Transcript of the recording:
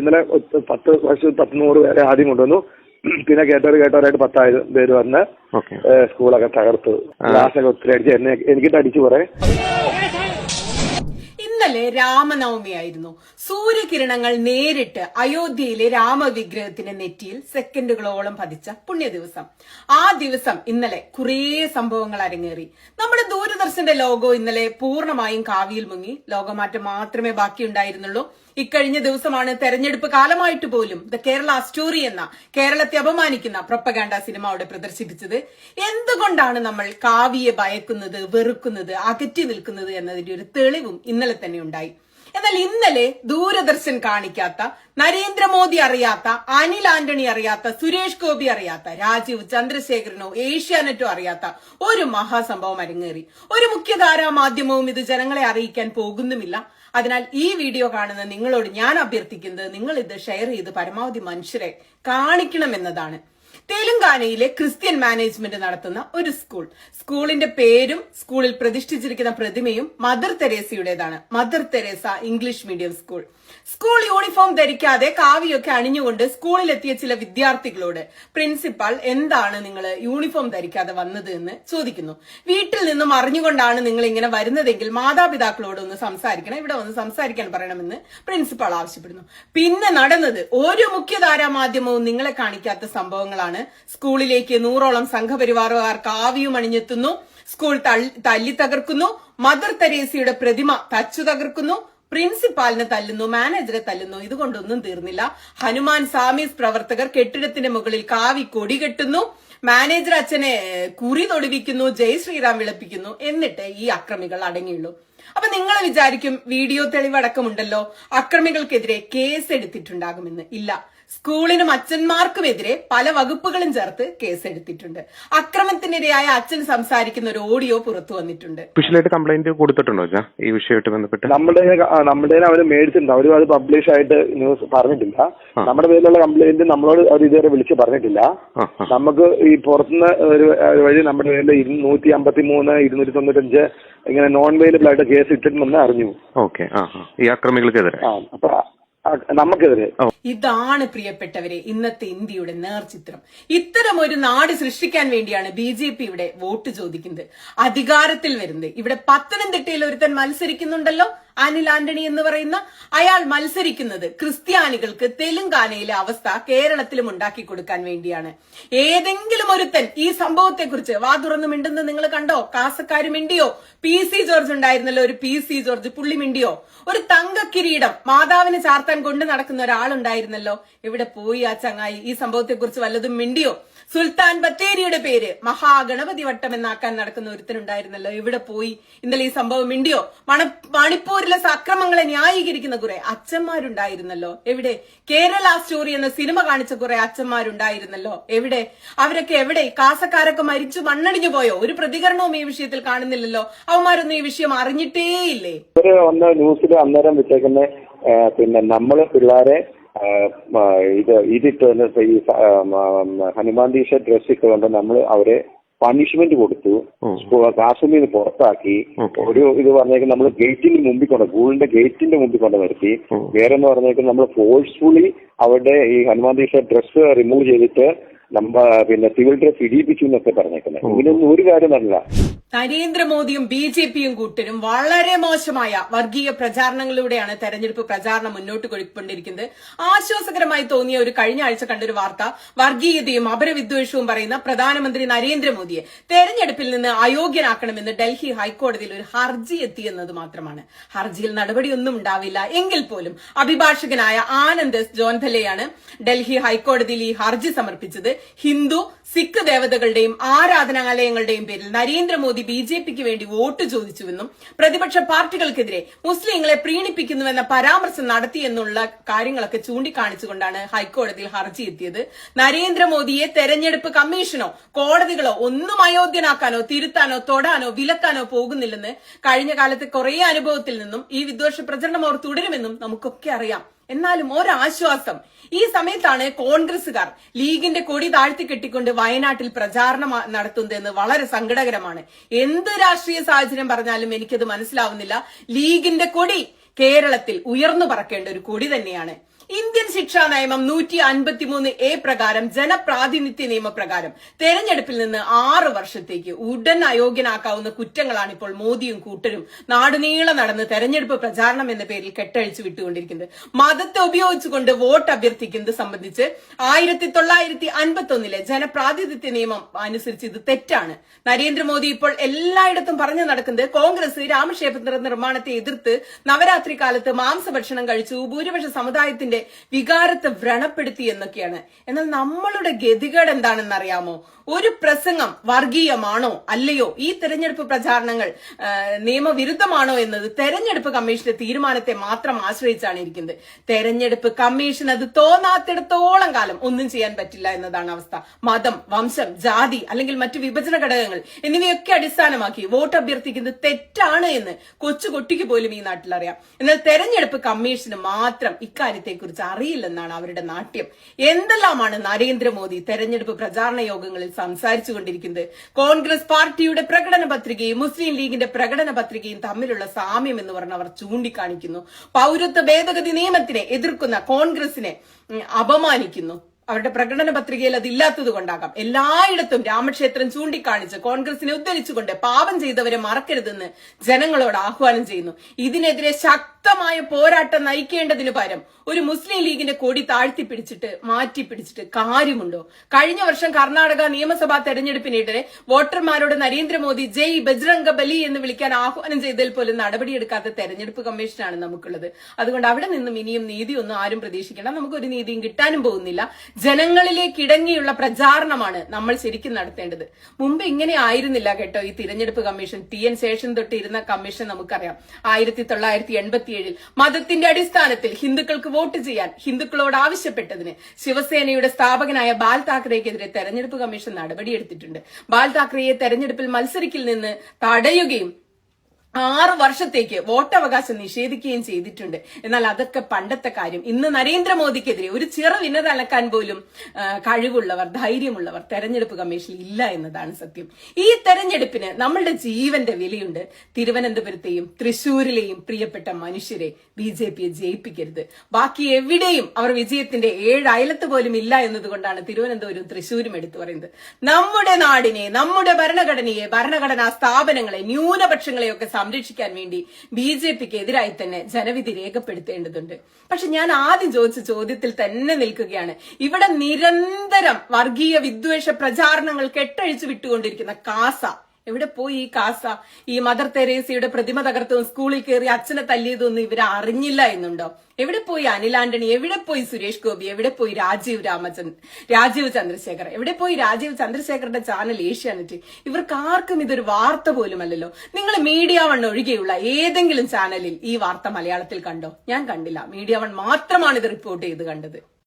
ഇന്നലെ 10 100 പേരെ ആദ്യം കൊണ്ടുവന്നു. പിന്നെ കേട്ടവരായിട്ട് 10,000 പേര് വന്ന് സ്കൂളൊക്കെ തകർത്തു. ക്ലാസ്സൊക്കെ ഒത്തിരി അടിച്ച് എനിക്കിട്ട് അടിച്ചു കുറെ. ഇന്നലെ രാമനവമിയായിരുന്നു. സൂര്യകിരണങ്ങൾ നേരിട്ട് അയോധ്യയിലെ രാമവിഗ്രഹത്തിന്റെ നെറ്റിയിൽ സെക്കൻഡുകളോളം പതിച്ച പുണ്യ ദിവസം. ആ ദിവസം ഇന്നലെ കുറേ സംഭവങ്ങൾ അരങ്ങേറി. നമ്മുടെ ദൂരദർശന്റെ ലോഗോ ഇന്നലെ പൂർണ്ണമായും കാവിയിൽ മുങ്ങി. ലോകമാറ്റം മാത്രമേ ബാക്കിയുണ്ടായിരുന്നുള്ളൂ. ഇക്കഴിഞ്ഞ ദിവസമാണ് തെരഞ്ഞെടുപ്പ് കാലമായിട്ട് പോലും ദ കേരള സ്റ്റോറി എന്ന കേരളത്തെ അപമാനിക്കുന്ന പ്രൊപ്പഗാൻഡ സിനിമ അവിടെ പ്രദർശിപ്പിച്ചത്. എന്തുകൊണ്ടാണ് നമ്മൾ കാവിയെ ഭയക്കുന്നത്, വെറുക്കുന്നത്, അകറ്റി നിൽക്കുന്നത് എന്നതിന്റെ ഒരു തെളിവും ഇന്നലെ തന്നെ ഉണ്ടായി. എന്നാൽ ഇന്നലെ ദൂരദർശൻ കാണിക്കാത്ത, നരേന്ദ്രമോദി അറിയാത്ത, അനിൽ ആന്റണി അറിയാത്ത, സുരേഷ് ഗോപി അറിയാത്ത, രാജീവ് ചന്ദ്രശേഖരനോ ഏഷ്യാനെറ്റോ അറിയാത്ത ഒരു മഹാസംഭവം അരങ്ങേറി. ഒരു മുഖ്യധാരാ മാധ്യമവും ഇത് ജനങ്ങളെ അറിയിക്കാൻ പോകുന്നുമില്ല. അതിനാൽ ഈ വീഡിയോ കാണുന്ന നിങ്ങളോട് ഞാൻ അഭ്യർത്ഥിക്കുന്നത്, നിങ്ങൾ ഇത് ഷെയർ ചെയ്ത് പരമാവധി മനുഷ്യരെ കാണിക്കണമെന്നതാണ്. തെലുങ്കാനയിലെ ക്രിസ്ത്യൻ മാനേജ്മെന്റ് നടത്തുന്ന ഒരു സ്കൂളിന്റെ പേരും സ്കൂളിൽ പ്രതിഷ്ഠിച്ചിരിക്കുന്ന പ്രതിമയും മദർ തെരേസയുടേതാണ്. Mother Teresa English medium school uniform ധരിക്കാതെ കാവിയൊക്കെ അണിഞ്ഞുകൊണ്ട് സ്കൂളിലെത്തിയ ചില വിദ്യാർത്ഥികളോട് പ്രിൻസിപ്പാൾ എന്താണ് നിങ്ങൾ യൂണിഫോം ധരിക്കാതെ വന്നത് എന്ന് ചോദിക്കുന്നു. വീട്ടിൽ നിന്നും അറിഞ്ഞുകൊണ്ടാണ് നിങ്ങൾ ഇങ്ങനെ വരുന്നതെങ്കിൽ മാതാപിതാക്കളോട് ഒന്ന് സംസാരിക്കണം, ഇവിടെ ഒന്ന് സംസാരിക്കാൻ പറയണമെന്ന് പ്രിൻസിപ്പാൾ ആവശ്യപ്പെടുന്നു. പിന്നെ നടന്നത് ഒരു മുഖ്യധാരാ മാധ്യമവും നിങ്ങളെ കാണിക്കാത്ത സംഭവങ്ങളാണ്. സ്കൂളിലേക്ക് 100ഓളം സംഘപരിവാറുകാർ കാവിയും അണിഞ്ഞെത്തുന്നു. സ്കൂൾ തല്ലി തകർക്കുന്നു. മദർ തെരേസയുടെ പ്രതിമ തച്ചു തകർക്കുന്നു. പ്രിൻസിപ്പാലിനെ തല്ലുന്നു, മാനേജറെ തല്ലുന്നു. ഇതുകൊണ്ടൊന്നും തീർന്നില്ല. ഹനുമാൻ സാമീസ് പ്രവർത്തകർ കെട്ടിടത്തിന്റെ മുകളിൽ കാവി കൊടി കെട്ടുന്നു. മാനേജർ അച്ഛനെ കുറി തൊടുവിക്കുന്നു, ജയ് ശ്രീറാം വിളപ്പിക്കുന്നു. എന്നിട്ട് ഈ അക്രമികൾ അടങ്ങിയുള്ളൂ. അപ്പൊ നിങ്ങൾ വിചാരിക്കും വീഡിയോ തെളിവടക്കമുണ്ടല്ലോ, അക്രമികൾക്കെതിരെ കേസ് എടുത്തിട്ടുണ്ടാകുമെന്ന്. ഇല്ല, സ്കൂളിനും അച്ഛന്മാർക്കുമെതിരെ പല വകുപ്പുകളും ചേർത്ത് കേസെടുത്തിട്ടുണ്ട്. അക്രമത്തിനിരയായ അച്ഛൻ സംസാരിക്കുന്ന ഒരു ഓഡിയോ പുറത്തു വന്നിട്ടുണ്ട്. സ്പെഷ്യലായിട്ട് കംപ്ലൈന്റ് കൊടുത്തിട്ടുണ്ടോ ഈ വിഷയമായിട്ട് ബന്ധപ്പെട്ട്? നമ്മുടെ അവർ മേടിച്ചിട്ടുണ്ട്. അവരും അത് പബ്ലിഷ് ആയിട്ട് ന്യൂസ് പറഞ്ഞിട്ടില്ല. നമ്മുടെ പേരിലുള്ള കംപ്ലൈന്റ് നമ്മളോട് അവർ ഇതുവരെ വിളിച്ച് പറഞ്ഞിട്ടില്ല. നമുക്ക് ഈ പുറത്തുനിന്ന് ഒരു വഴി നമ്മുടെ പേരിൽ 153, 295 ഇങ്ങനെ നോൺ അവൈലബിൾ ആയിട്ട് കേസ് ഇട്ടിട്ടുണ്ടെന്ന് അറിഞ്ഞു. ഓക്കെ, ഈ അക്രമികൾക്കെതിരെ അപ്പൊ നമുക്കെതിരെ. ഇതാണ് പ്രിയപ്പെട്ടവരെ ഇന്നത്തെ ഇന്ത്യയുടെ നേർചിത്രം. ഇത്തരം ഒരു നാട് സൃഷ്ടിക്കാൻ വേണ്ടിയാണ് BJP ഇവിടെ വോട്ട് ചോദിക്കുന്നത്, അധികാരത്തിൽ വരുന്നത്. ഇവിടെ പത്തനംതിട്ടയിൽ ഒരുത്തൻ മത്സരിക്കുന്നുണ്ടല്ലോ, അനിൽ ആന്റണി എന്ന് പറയുന്ന അയാൾ മത്സരിക്കുന്നത് ക്രിസ്ത്യാനികൾക്ക് തെലുങ്കാനയിലെ അവസ്ഥ കേരളത്തിലും ഉണ്ടാക്കി കൊടുക്കാൻ വേണ്ടിയാണ്. ഏതെങ്കിലും ഒരുത്തൻ ഈ സംഭവത്തെക്കുറിച്ച് വാ തുറന്നു മിണ്ടുന്നത് നിങ്ങൾ കണ്ടോ? കാസക്കാര് മിണ്ടിയോ? PC ജോർജ് ഉണ്ടായിരുന്നല്ലോ, ഒരു PC ജോർജ്, പുള്ളി മിണ്ടിയോ? ഒരു തങ്ക കിരീടം മാതാവിന് ചാർത്താൻ കൊണ്ട് നടക്കുന്ന ഒരാളുണ്ടായിരുന്നല്ലോ, എവിടെ പോയി ആ ചങ്ങായി? ഈ സംഭവത്തെക്കുറിച്ച് വല്ലതും മിണ്ടിയോ? സുൽത്താൻ ബത്തേരിയുടെ പേര് മഹാഗണപതി വട്ടം എന്നാക്കാൻ നടക്കുന്ന ഒരുത്തനുണ്ടായിരുന്നല്ലോ, എവിടെ പോയി? ഇന്നലെ ഈ സംഭവം മിണ്ടിയോ? മണിപ്പൂരിലെ അക്രമങ്ങളെ ന്യായീകരിക്കുന്ന കുറെ അച്ഛന്മാരുണ്ടായിരുന്നല്ലോ, എവിടെ? കേരള സ്റ്റോറി എന്ന സിനിമ കാണിച്ച കുറെ അച്ഛന്മാരുണ്ടായിരുന്നല്ലോ, എവിടെ? അവരൊക്കെ എവിടെ? കാസക്കാരൊക്കെ മരിച്ചു മണ്ണടിഞ്ഞു പോയോ? ഒരു പ്രതികരണവും ഈ വിഷയത്തിൽ കാണുന്നില്ലല്ലോ. അവന്മാരൊന്നും ഈ വിഷയം അറിഞ്ഞിട്ടേയില്ലേ? ന്യൂസിൽ അന്നേരം വിട്ടേക്കുന്ന പിന്നെ നമ്മള് പിള്ളേരെ ഇതിട്ട് ഈ ഹനുമാൻ ടീഷർട്ട് ഡ്രസ് ഇട്ടുകൊണ്ട് നമ്മൾ അവരെ പണിഷ്മെന്റ് കൊടുത്തു, ക്ലാസ്സിൽ നിന്ന് പുറത്താക്കി. ഒരു ഇത് പറഞ്ഞേക്കും നമ്മൾ ഗേറ്റിന് മുമ്പിൽ സ്കൂളിന്റെ ഗേറ്റിന്റെ മുമ്പിൽ കൊണ്ട് നിർത്തി. വേറെ എന്ന് പറഞ്ഞേക്കും നമ്മൾ ഫോഴ്സ്ഫുള്ളി അവരുടെ ഈ ഹനുമാൻ ടീഷർട്ട് ഡ്രസ് റിമൂവ് ചെയ്തിട്ട് പിന്നെ സിവിൽ ഡ്രസ് ഇടിയിപ്പിച്ചു എന്നൊക്കെ പറഞ്ഞേക്കുന്നത്. ഇതിനൊന്നും ഒരു കാര്യം നടന്നില്ല. നരേന്ദ്രമോദിയും BJPയും കൂട്ടരും വളരെ മോശമായ വർഗീയ പ്രചാരണങ്ങളിലൂടെയാണ് തെരഞ്ഞെടുപ്പ് പ്രചാരണം മുന്നോട്ട് കൊണ്ടുകൊണ്ടിരിക്കുന്നത്. ആശ്വാസകരമായി തോന്നിയ ഒരു കഴിഞ്ഞ ആഴ്ച കണ്ടൊരു വാർത്ത, വർഗീയതയും അപരവിദ്വേഷവും പറയുന്ന പ്രധാനമന്ത്രി നരേന്ദ്രമോദിയെ തെരഞ്ഞെടുപ്പിൽ നിന്ന് അയോഗ്യനാക്കണമെന്ന് ഡൽഹി ഹൈക്കോടതിയിൽ ഒരു ഹർജി എത്തിയെന്നത് മാത്രമാണ്. ഹർജിയിൽ നടപടിയൊന്നും ഉണ്ടാവില്ല എങ്കിൽ പോലും അഭിഭാഷകനായ ആനന്ദ് ജോൻധലെയാണ് ഡൽഹി ഹൈക്കോടതിയിൽ ഈ ഹർജി സമർപ്പിച്ചത്. ഹിന്ദു, സിഖ് ദേവതകളുടെയും ആരാധനാലയങ്ങളുടെയും പേരിൽ നരേന്ദ്രമോദി BJPക്ക് വേണ്ടി വോട്ട് ചോദിച്ചുവെന്നും പ്രതിപക്ഷ പാർട്ടികൾക്കെതിരെ മുസ്ലിങ്ങളെ പ്രീണിപ്പിക്കുന്നുവെന്ന പരാമർശം നടത്തിയെന്നുള്ള കാര്യങ്ങളൊക്കെ ചൂണ്ടിക്കാണിച്ചുകൊണ്ടാണ് ഹൈക്കോടതിയിൽ ഹർജി എത്തിയത്. നരേന്ദ്രമോദിയെ തെരഞ്ഞെടുപ്പ് കമ്മീഷനോ കോടതികളോ ഒന്നും അയോഗ്യനാക്കാനോ തിരുത്താനോ തൊടാനോ വിലക്കാനോ പോകുന്നില്ലെന്ന് കഴിഞ്ഞ കാലത്തെ കുറെ അനുഭവത്തിൽ നിന്നും ഈ വിദ്വേഷ പ്രചരണം അവർ തുടരുമെന്നും നമുക്കൊക്കെ അറിയാം. എന്നാലും ഒരാശ്വാസം, ഈ സമയത്താണ് കോൺഗ്രസുകാർ ലീഗിന്റെ കൊടി താഴ്ത്തി കെട്ടിക്കൊണ്ട് വയനാട്ടിൽ പ്രചാരണം നടത്തുന്നതെന്ന് വളരെ സങ്കടകരമാണ്. എന്ത് രാഷ്ട്രീയ സാഹചര്യം പറഞ്ഞാലും എനിക്കത് മനസ്സിലാവുന്നില്ല. ലീഗിന്റെ കൊടി കേരളത്തിൽ ഉയർന്നു പറക്കേണ്ട ഒരു കൊടി തന്നെയാണ്. ഇന്ത്യൻ ശിക്ഷാ നിയമം 153A പ്രകാരം ജനപ്രാതിനിധ്യ നിയമപ്രകാരം തെരഞ്ഞെടുപ്പിൽ നിന്ന് 6 വർഷത്തേക്ക് ഉടൻ അയോഗ്യനാക്കാവുന്ന കുറ്റങ്ങളാണ് ഇപ്പോൾ മോദിയും കൂട്ടരും നാടുനീളെ നടന്ന് തെരഞ്ഞെടുപ്പ് പ്രചാരണം എന്ന പേരിൽ കെട്ടഴിച്ചു വിട്ടുകൊണ്ടിരിക്കുന്നത്. മതത്തെ ഉപയോഗിച്ചുകൊണ്ട് വോട്ട് അഭ്യർത്ഥിക്കുന്നത് സംബന്ധിച്ച് 1951 ജനപ്രാതിനിധ്യ നിയമം അനുസരിച്ച് ഇത് തെറ്റാണ്. നരേന്ദ്രമോദി ഇപ്പോൾ എല്ലായിടത്തും പറഞ്ഞു നടക്കുന്നത് കോൺഗ്രസ് രാമക്ഷേത്ര നിർമ്മാണത്തെ എതിർത്ത് നവരാത്രി കാലത്ത് മാംസഭക്ഷണം കഴിച്ചു, ഭൂരിപക്ഷ സമുദായത്തിന്റെ വികാരത്തെ വ്രണപ്പെടുത്തി എന്നൊക്കെയാണ്. എന്നാൽ നമ്മളുടെ ഗതികേട് എന്താണെന്ന് അറിയാമോ? ഒരു പ്രസംഗം വർഗീയമാണോ അല്ലയോ, ഈ തെരഞ്ഞെടുപ്പ് പ്രചാരണങ്ങൾ നിയമവിരുദ്ധമാണോ എന്നത് തെരഞ്ഞെടുപ്പ് കമ്മീഷന്റെ തീരുമാനത്തെ മാത്രം ആശ്രയിച്ചാണ് ഇരിക്കുന്നത്. തെരഞ്ഞെടുപ്പ് കമ്മീഷൻ അത് തോന്നാത്തിടത്തോളം കാലം ഒന്നും ചെയ്യാൻ പറ്റില്ല എന്നതാണ് അവസ്ഥ. മതം, വംശം, ജാതി അല്ലെങ്കിൽ മറ്റു വിഭജന ഘടകങ്ങൾ എന്നിവയൊക്കെ അടിസ്ഥാനമാക്കി വോട്ട് അഭ്യർത്ഥിക്കുന്നത് തെറ്റാണ് എന്ന് കൊച്ചുകുട്ടിക്ക് പോലും ഈ നാട്ടിൽ അറിയാം. എന്നാൽ തെരഞ്ഞെടുപ്പ് കമ്മീഷന് മാത്രം ഇക്കാര്യത്തെക്കുറിച്ച് അറിയില്ലെന്നാണ് അവരുടെ നാട്യം. എന്തെല്ലാമാണ് നരേന്ദ്രമോദി തെരഞ്ഞെടുപ്പ് പ്രചാരണ യോഗങ്ങളിൽ സംസാരിച്ചു കൊണ്ടിരിക്കുന്നത്? കോൺഗ്രസ് പാർട്ടിയുടെ പ്രകടന പത്രികയും മുസ്ലിം ലീഗിന്റെ പ്രകടന പത്രികയും തമ്മിലുള്ള സാമ്യം എന്ന് പറഞ്ഞ് അവർ ചൂണ്ടിക്കാണിക്കുന്നു. പൗരത്വ ഭേദഗതി നിയമത്തിനെ എതിർക്കുന്ന കോൺഗ്രസിനെ അപമാനിക്കുന്നു. അവരുടെ പ്രകടന പത്രികയിൽ അത് ഇല്ലാത്തത് കൊണ്ടാകാം. എല്ലായിടത്തും രാമക്ഷേത്രം ചൂണ്ടിക്കാണിച്ച് കോൺഗ്രസിനെ ഉദ്ധരിച്ചുകൊണ്ട് പാപം ചെയ്തവരെ മറക്കരുതെന്ന് ജനങ്ങളോട് ആഹ്വാനം ചെയ്യുന്നു. ഇതിനെതിരെ ശക്തമായ പോരാട്ടം നയിക്കേണ്ടതിനു പകരം ഒരു മുസ്ലിം ലീഗിന്റെ കൊടി താഴ്ത്തിപ്പിടിച്ചിട്ട് മാറ്റിപ്പിടിച്ചിട്ട് കാര്യമുണ്ടോ? കഴിഞ്ഞ വർഷം കർണാടക നിയമസഭാ തെരഞ്ഞെടുപ്പിനിടെ വോട്ടർമാരോട് നരേന്ദ്രമോദി ജയ് ബജ്രംഗ ബലി എന്ന് വിളിക്കാൻ ആഹ്വാനം ചെയ്തതിൽ പോലും നടപടിയെടുക്കാത്ത തെരഞ്ഞെടുപ്പ് കമ്മീഷനാണ് നമുക്കുള്ളത്. അതുകൊണ്ട് അവിടെ നിന്നും ഇനിയും നീതിയൊന്നും ആരും പ്രതീക്ഷിക്കേണ്ട. നമുക്കൊരു നീതിയും കിട്ടാനും പോകുന്നില്ല. ജനങ്ങളിലേക്ക് ഇടങ്ങിയുള്ള പ്രചാരണമാണ് നമ്മൾ ശരിക്കും നടത്തേണ്ടത്. മുമ്പ് ഇങ്ങനെ ആയിരുന്നില്ല കേട്ടോ. ഈ തിരഞ്ഞെടുപ്പ് കമ്മീഷൻ TN ശേഷൻ തൊട്ട് ഇരുന്ന കമ്മീഷൻ നമുക്കറിയാം. 1987 മതത്തിന്റെ അടിസ്ഥാനത്തിൽ ഹിന്ദുക്കൾക്ക് വോട്ട് ചെയ്യാൻ ഹിന്ദുക്കളോട് ആവശ്യപ്പെട്ടതിന് ശിവസേനയുടെ സ്ഥാപകനായ ബാൽ താക്കറെക്കെതിരെ തെരഞ്ഞെടുപ്പ് കമ്മീഷൻ നടപടിയെടുത്തിട്ടുണ്ട്. ബാൽ താക്കറെയെ തെരഞ്ഞെടുപ്പിൽ മത്സരിക്കിൽ നിന്ന് തടയുകയും 6 വർഷത്തേക്ക് വോട്ടവകാശം നിഷേധിക്കുകയും ചെയ്തിട്ടുണ്ട്. എന്നാൽ അതൊക്കെ പണ്ടത്തെ കാര്യം. ഇന്ന് നരേന്ദ്രമോദിക്കെതിരെ ഒരു ചിറവിനത് അലക്കാൻ പോലും കഴിവുള്ളവർ, ധൈര്യമുള്ളവർ തെരഞ്ഞെടുപ്പ് കമ്മീഷനിൽ ഇല്ല എന്നതാണ് സത്യം. ഈ തെരഞ്ഞെടുപ്പിന് നമ്മളുടെ ജീവന്റെ വിലയുണ്ട്. തിരുവനന്തപുരത്തെയും തൃശൂരിലെയും പ്രിയപ്പെട്ട മനുഷ്യരെ BJPയെ ജയിപ്പിക്കരുത്. ബാക്കി എവിടെയും അവർ വിജയത്തിന്റെ 7 അയലത്ത് പോലും ഇല്ല എന്നതുകൊണ്ടാണ് തിരുവനന്തപുരവും തൃശൂരും എടുത്തു പറയുന്നത്. നമ്മുടെ നാടിനെ, നമ്മുടെ ഭരണഘടനയെ, ഭരണഘടനാ സ്ഥാപനങ്ങളെ, ന്യൂനപക്ഷങ്ങളെയൊക്കെ സംരക്ഷിക്കാൻ വേണ്ടി BJPക്ക് എതിരായി തന്നെ ജനവിധി രേഖപ്പെടുത്തേണ്ടതുണ്ട്. പക്ഷെ ഞാൻ ആദ്യം ചോദിച്ച ചോദ്യത്തിൽ തന്നെ നിൽക്കുകയാണ്. ഇവിടെ നിരന്തരം വർഗീയ വിദ്വേഷ പ്രചാരണങ്ങൾ കെട്ടഴിച്ചു വിട്ടുകൊണ്ടിരിക്കുന്ന കാസ എവിടെ പോയി? ഈ കാസ ഈ മദർ തെരേസയുടെ പ്രതിമ തകർത്തതും സ്കൂളിൽ കയറി അച്ഛനെ തല്ലിയതൊന്നും ഇവരെ അറിഞ്ഞില്ല എന്നുണ്ടോ? എവിടെ പോയി അനിൽ ആന്റണി? എവിടെ പോയി സുരേഷ് ഗോപി? എവിടെ പോയി രാജീവ് ചന്ദ്രശേഖർ? എവിടെ പോയി രാജീവ് ചന്ദ്രശേഖറിന്റെ ചാനൽ ഏഷ്യാനെറ്റ്? ഇവർക്ക് ആർക്കും ഇതൊരു വാർത്ത പോലുമല്ലല്ലോ. നിങ്ങൾ മീഡിയ വൺ ഒഴികെയുള്ള ഏതെങ്കിലും ചാനലിൽ ഈ വാർത്ത മലയാളത്തിൽ കണ്ടോ? ഞാൻ കണ്ടില്ല. മീഡിയ വൺ മാത്രമാണ് ഇത് റിപ്പോർട്ട് ചെയ്ത് കണ്ടത്.